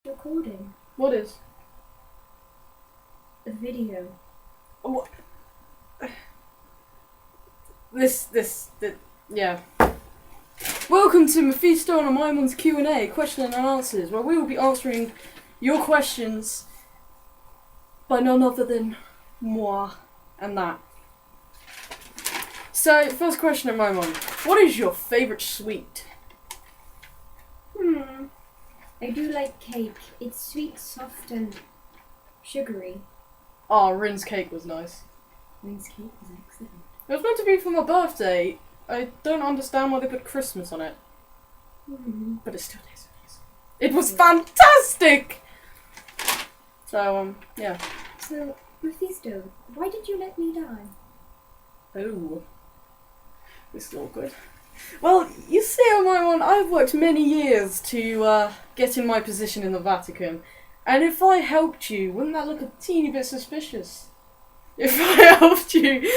Recording. What is? A video. What? Yeah. Welcome to Mephisto and Amaimon's Q&A, question and answers, where we will be answering your questions by none other than moi and that. So, first question, Amaimon. What is your favourite sweet? I do like cake. It's sweet, soft, and sugary. Oh, Rin's cake was nice. Rin's cake was excellent. It was meant to be for my birthday. I don't understand why they put Christmas on it. But it still tastes nice. It was fantastic! So, yeah. So, Mephisto, why did you let me die? Oh. This is awkward. Well, you see, Amaimon, I've worked many years to get in my position in the Vatican. And if I helped you, wouldn't that look a teeny bit suspicious? If I helped you,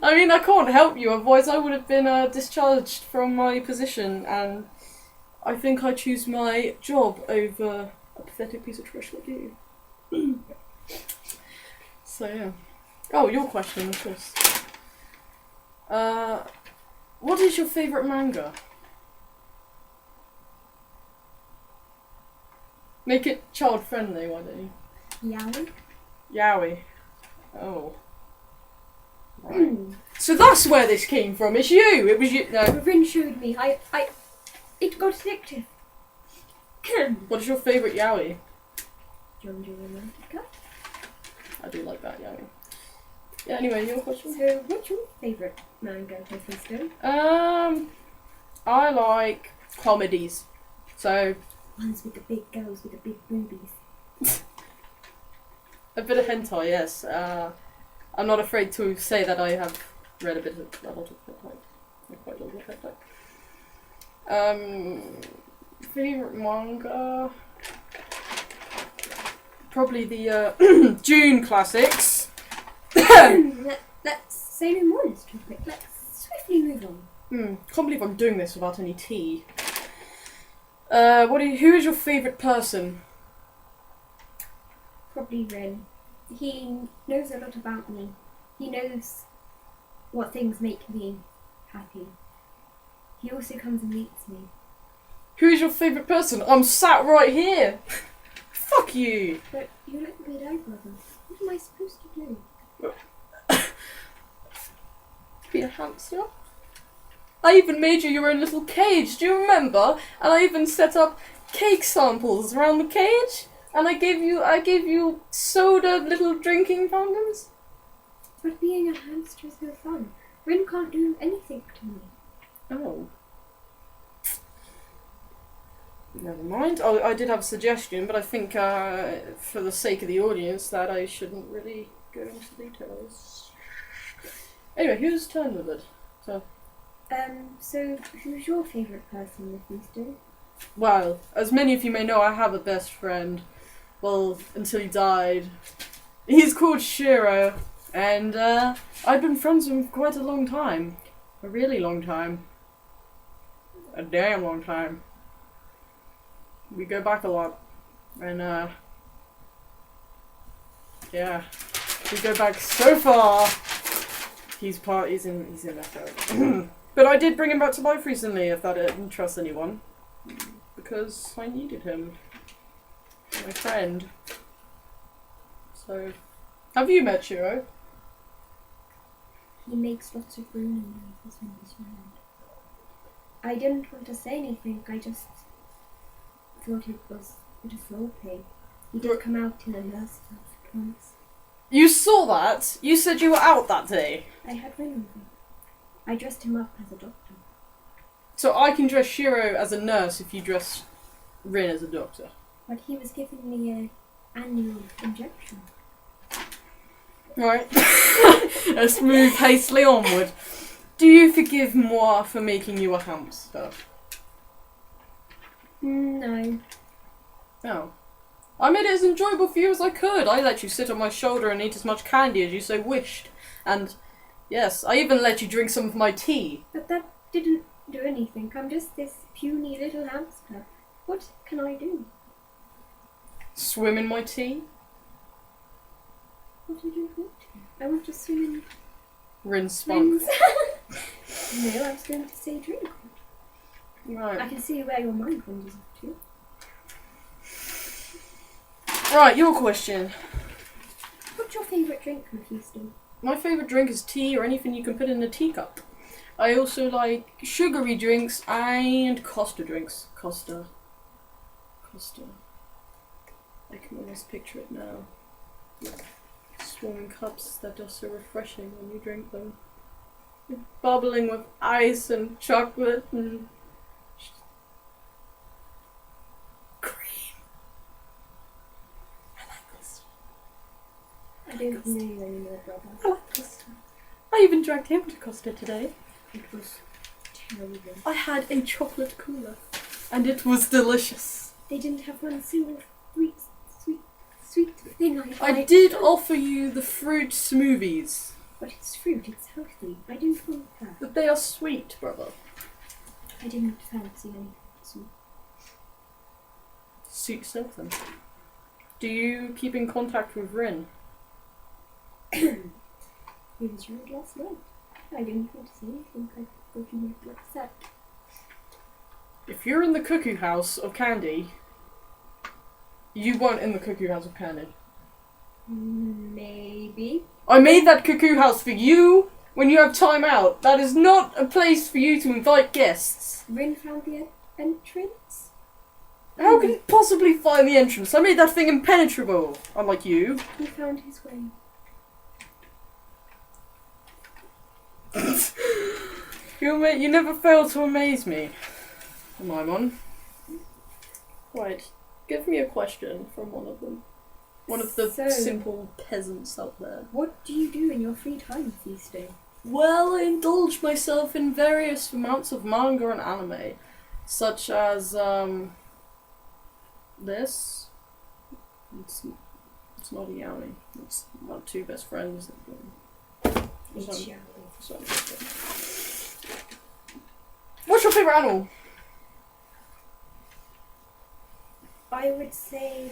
I mean, I can't help you, otherwise I would have been discharged from my position, and I think I choose my job over a pathetic piece of trash like you. So, yeah. Oh, your question, of course. What is your favourite manga? Make it child-friendly, why don't you? Yaoi? Yaoi. Oh. Right. So that's where this came from. It's you. It was you. No. Rin showed me. It got addictive. What is your favourite yaoi? Jojo Romantica. I do like that yaoi. Yeah. Anyway, your question. So, what's your favourite manga, Mephisto? I like comedies. So Ones with the big girls with the big boobies. a bit of hentai, yes. I'm not afraid to say that I have read a lot of hentai. Quite a lot of hentai. Favorite manga? Probably the June classics. Let's say no more on this topic. Let's swiftly move on. Can't believe I'm doing this without any tea. Who is your favourite person? Probably Rin. He knows a lot about me. He knows what things make me happy. He also comes and meets me. Who is your favourite person? I'm sat right here! Fuck you! But you're like the weird eye brother. What am I supposed to do? Be a hamster? I even made you your own little cage, do you remember? And I even set up cake samples around the cage. And I gave you soda little drinking fountains. But being a hamster is no fun. Rin can't do anything to me. Oh. Never mind. Oh, I did have a suggestion, but I think for the sake of the audience that I shouldn't really go into details. Anyway, whose turn was it? So who's your favourite person, Mephisto? Well, as many of you may know, I have a best friend. Well, until he died. He's called Shiro, and I've been friends with him for quite a long time. A really long time. A damn long time. We go back a lot. And, yeah. We go back so far. He's in Echo. But I did bring him back to life recently, if that didn't trust anyone. Because I needed him. My friend. So, have you met Shiro? He makes lots of groaning noises when he's around. I didn't want to say anything, I just thought it was a bit of roleplay. He did come out in a nurse outfit once. You saw that? You said you were out that day. I had Rin with him. I dressed him up as a doctor. So I can dress Shiro as a nurse if you dress Rin as a doctor. But he was giving me an annual injection. Right. Let's move hastily onward. Do you forgive moi for making you a hamster? No. No. I made it as enjoyable for you as I could. I let you sit on my shoulder and eat as much candy as you so wished. And, yes, I even let you drink some of my tea. But that didn't do anything. I'm just this puny little hamster. What can I do? Swim in my tea? What do you want to? I want to swim in Rinse spunk. rings. No, I was going to say drink. Right. I can see where your mind wanders off to. Right, your question. What's your favourite drink, Mephisto? My favourite drink is tea or anything you can put in a teacup. I also like sugary drinks and Costa drinks. Costa. I can almost picture it now. Like swimming cups that are so refreshing when you drink them. Bubbling with ice and chocolate and cream. I like this. I don't know you anymore, brother. I like Costa. I even drank him to Costa today. It was terrible. I had a chocolate cooler, and it was delicious. They didn't have one single sweet thing I I liked. did offer you the fruit smoothies, But it's fruit, it's healthy. I didn't want that. but they are sweet, brother. I didn't fancy any sweet. Suit Southampton. Do you keep in contact with Rin? He was rude last night. I didn't want to say anything. I thought you might be upset. If you're in the cuckoo house of candy, you weren't in the cuckoo house of candy. Maybe. I made that cuckoo house for you when you have time out. That is not a place for you to invite guests. Rin found the entrance? How can you possibly find the entrance? I made that thing impenetrable, unlike you. He found his way. You never fail to amaze me, Amaimon. Right, give me a question from one of them. One of the So- simple peasants out there. What do you do in your free time these days? Well, I indulge myself in various amounts of manga and anime, such as, this. It's not a yaoi. It's my two best friends. It's yaoi. What's your favourite animal? I would say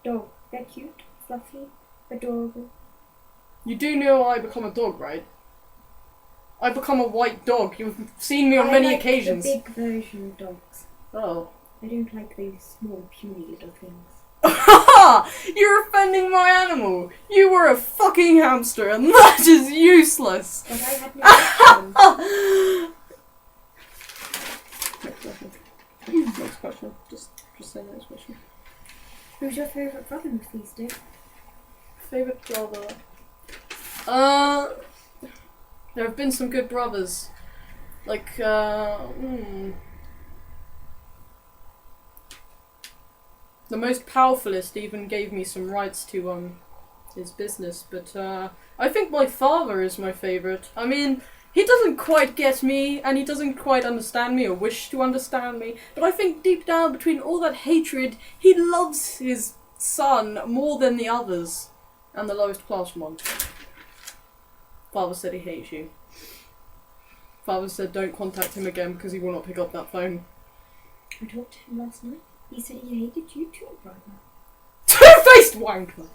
dog. They're cute, fluffy, adorable. You do know I become a dog, right? I become a white dog. You've seen me on I many like occasions. the big version of dogs. Oh. I don't like those small, puny little things. You're offending my animal! You were a fucking hamster and that is useless! But I had no option. Next question. Next question. Just say next question. Who's your favourite brother, Mephisto? Favourite brother? There have been some good brothers. Like, The most powerfulest even gave me some rights to, his business, but, I think my father is my favourite. I mean, he doesn't quite get me, and he doesn't quite understand me or wish to understand me, but I think deep down between all that hatred, he loves his son more than the others, and the lowest class one. Father said he hates you. Father said don't contact him again because he will not pick up that phone. I talked to him last night. He said he hated you too, brother. Two-faced wanker!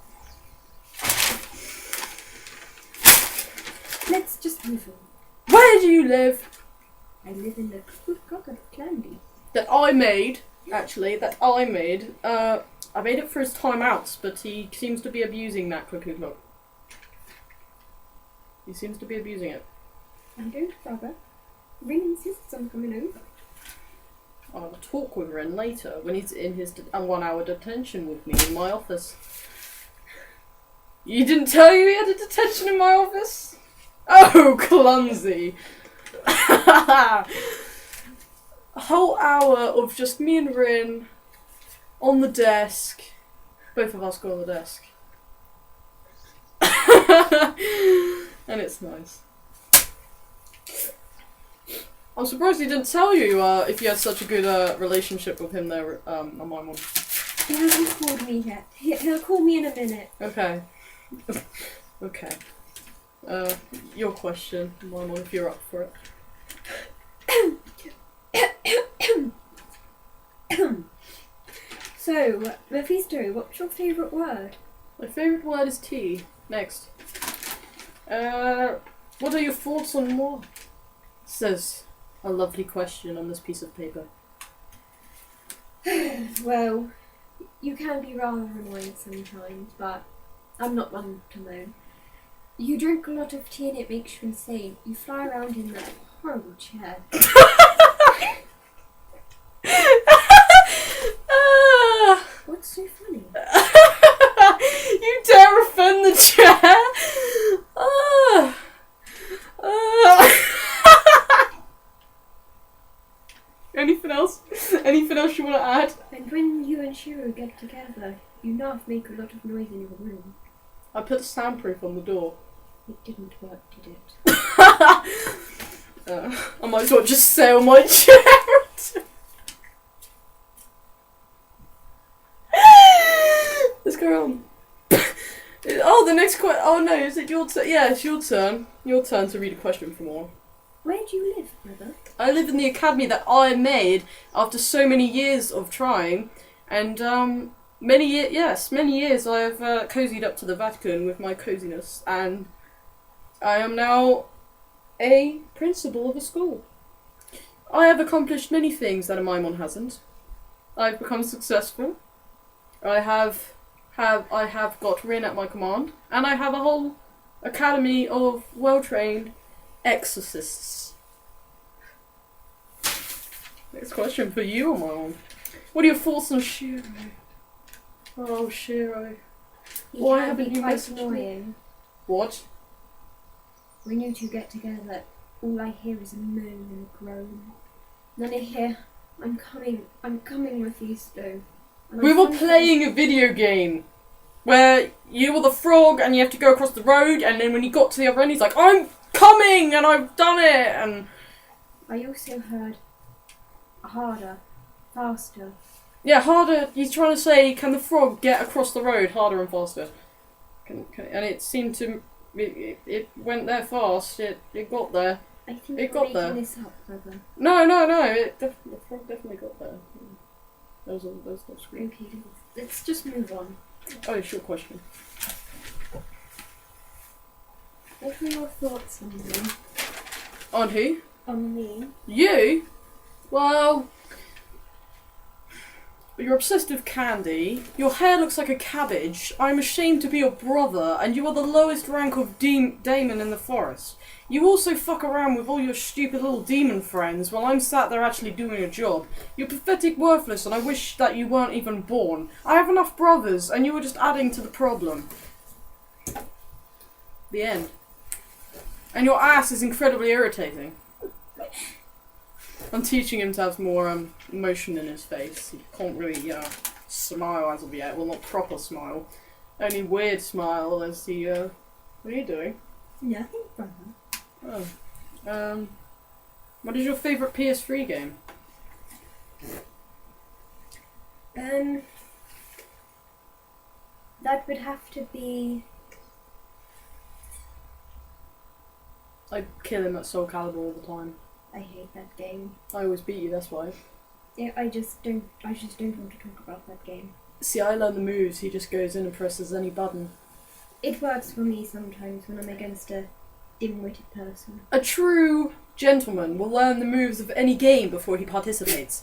Let's just move on. Where do you live? I live in the cook of Candy. That I made, actually, I made it for his timeouts, but he seems to be abusing that cuckoo clock. He seems to be abusing it. I don't, brother. Rin insists on coming over. I'll have a talk with Ren later when he's in his 1 hour detention with me in my office. You didn't tell you he had a detention in my office? Oh, clumsy! A whole hour of just me and Rin on the desk. Both of us go on the desk. And it's nice. I'm surprised he didn't tell you if you had such a good relationship with him there, Amaimon. He hasn't called me yet. He'll call me in a minute. Okay. Okay. Your question, Amaimon, if you're up for it. So, Mephisto, what's your favourite word? My favourite word is tea. Next. What are your thoughts on more? Says a lovely question on this piece of paper. Well, you can be rather annoying sometimes, but I'm not one to moan. You drink a lot of tea and it makes you insane. You fly around in that horrible chair. What's so funny? You dare offend the chair? Anything else? Anything else you want to add? And when you and Shiro get together, you now make a lot of noise in your room. I put soundproof on the door. It didn't work, did it? I might as well just sail my chair. Let's go on. Oh, the next question. Oh no, is it your turn? Yeah, it's your turn. Your turn to read a question for more. Where do you live, brother? I live in the academy that I made after so many years of trying, and many years I have cozied up to the Vatican with my coziness, and I am now a principal of a school. I have accomplished many things that Amaimon hasn't. I've become successful. I have got Rin at my command, and I have a whole academy of well-trained exorcists. Next question for you, Amaimon. What are your thoughts on Shiro? Oh, Shiro. Why haven't you messaged annoying. me? What? When you two get together, all I hear is a moan and a groan. Then I hear, I'm coming, Mephisto. We were playing a video game where you were the frog and you have to go across the road, and then when he got to the other end, he's like, I'm coming and I've done it. And I also heard harder, faster. yeah, harder. He's trying to say, can the frog get across the road harder and faster? And it seemed to, it went there fast. It got there. I think it you're got there. making this up, brother. No. The frog definitely got there. That was no screen. Okay, let's just move on. Oh, short question. What were your thoughts on me? On who? On me? You? Well, you're obsessed with candy. Your hair looks like a cabbage. I'm ashamed to be your brother, and you are the lowest rank of daemon in the forest. You also fuck around with all your stupid little demon friends while I'm sat there actually doing a job. You're pathetic, worthless, and I wish that you weren't even born. I have enough brothers, and you were just adding to the problem. The end. And your ass is incredibly irritating. I'm teaching him to have more emotion in his face. He can't really smile as of yet. Well, not proper smile. Only weird smile as he... What are you doing? Nothing, brother. Oh. What is your favourite PS3 game? That would have to be... I kill him at Soul Calibur all the time. I hate that game. I always beat you, that's why. Yeah, I just don't want to talk about that game. See, I learn the moves, he just goes in and presses any button. It works for me sometimes when I'm against a dim-witted person. A true gentleman will learn the moves of any game before he participates.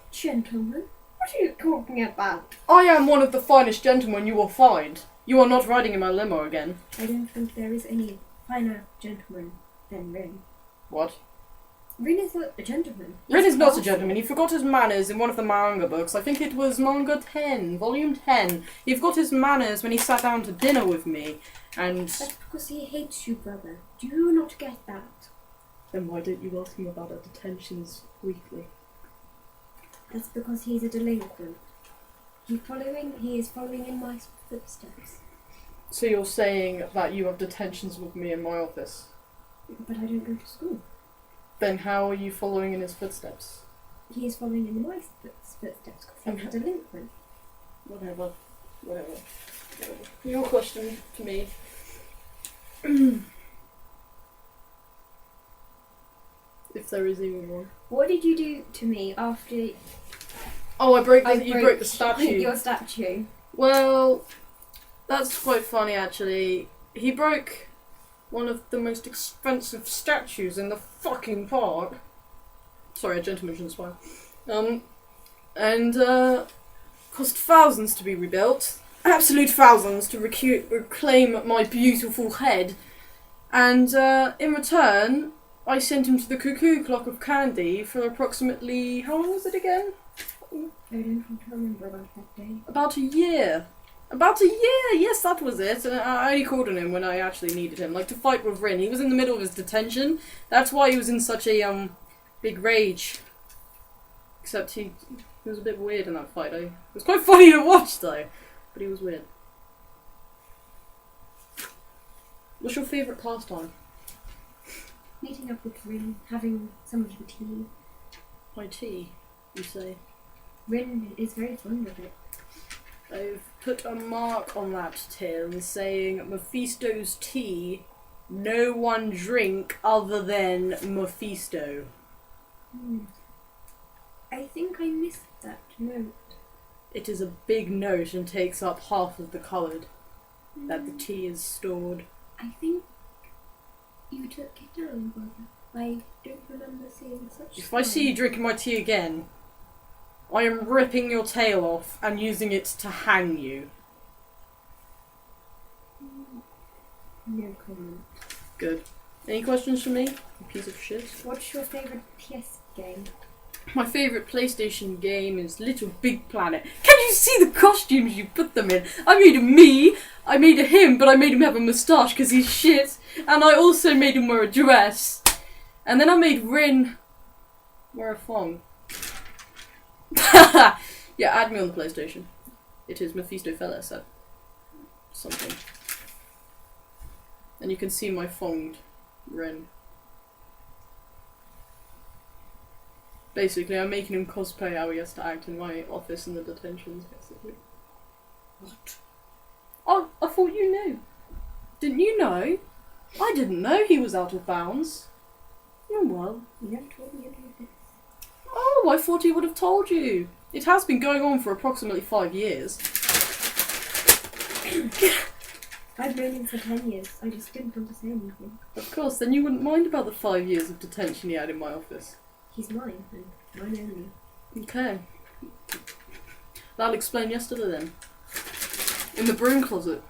Gentlemen? What are you talking about? I am one of the finest gentlemen you will find. You are not riding in my limo again. I don't think there is any finer gentleman than Rin. What? Rin is a gentleman. Rin is not a gentleman. He forgot his manners in one of the manga books. I think it was manga 10, volume 10. He forgot his manners when he sat down to dinner with me, and... That's because he hates you, brother. Do you not get that? Then why don't you ask him about our detentions weekly? That's because he's a delinquent. He is following in my footsteps. So you're saying that you have detentions with me in my office? But I don't go to school. Then how are you following in his footsteps? He is following in my footsteps because he's a delinquent. Whatever. Your question to me. If there is even one. What did you do to me after Oh, you broke the statue. Your statue. Well, that's quite funny actually. He broke one of the most expensive statues in the fucking park. Sorry, a gentleman shouldn't swear. And cost thousands to be rebuilt. Absolute thousands to reclaim my beautiful head. And in return, I sent him to the cuckoo clock of candy for approximately, how long was it again? I don't remember about that day. About a year. About a year! Yes, that was it. And I only called on him when I actually needed him. Like, to fight with Rin. He was in the middle of his detention. That's why he was in such a, big rage. Except he was a bit weird in that fight. It was quite funny to watch, though. But he was weird. What's your favourite pastime? Meeting up with Rin, having some of the tea. My tea, you say? Rin is very fond of it. I've put a mark on that tin saying Mephisto's tea, no one drink other than Mephisto. I think I missed that note. It is a big note and takes up half of the cupboard that the tea is stored. I think you took it down, brother. I don't remember seeing such. If I see you drinking my tea again, I am ripping your tail off and using it to hang you. No comment. Good. Any questions for me? You piece of shit. What's your favourite PS game? My favourite PlayStation game is Little Big Planet. Can you see the costumes you put them in? I made a me, I made a him, but I made him have a moustache because he's shit. And I also made him wear a dress. And then I made Rin wear a thong. Yeah, add me on the PlayStation. It is Mephisto Fellas at something. And you can see my thonged Rin. Basically, I'm making him cosplay how he has to act in my office in the detentions, basically. What? Oh, I thought you knew. Didn't you know? I didn't know he was out of bounds. Oh well. You never told me any of this. Oh, I thought he would have told you. It has been going on for approximately 5 years. I've known him for 10 years. I just didn't want to say anything. Of course, then you wouldn't mind about the 5 years of detention he had in my office. He's mine, and mine only. Okay. That'll explain yesterday then. In the broom closet.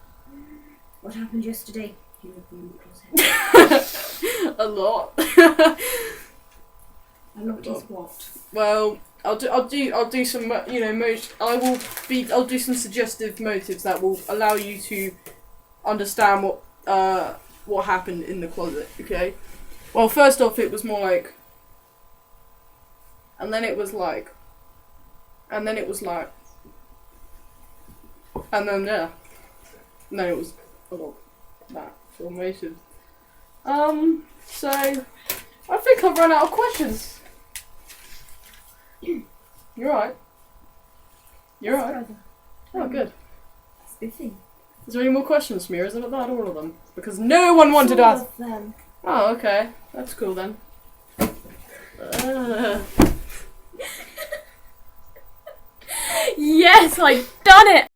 What happened yesterday? In the broom closet. A lot. A lot is what? Well, I'll do some, I'll do some suggestive motives that will allow you to understand what happened in the closet, okay? Well, first off, it was more like, and then it was like, and then it was like, and then yeah, and then it was a lot that for motives. So I think I've run out of questions. You're right. You're right. Oh, good. Spiffing. Is there any more questions for me, or is it that all of them? Because no one wanted to ask. All of them. Oh, okay. That's cool then. Yes, I've done it!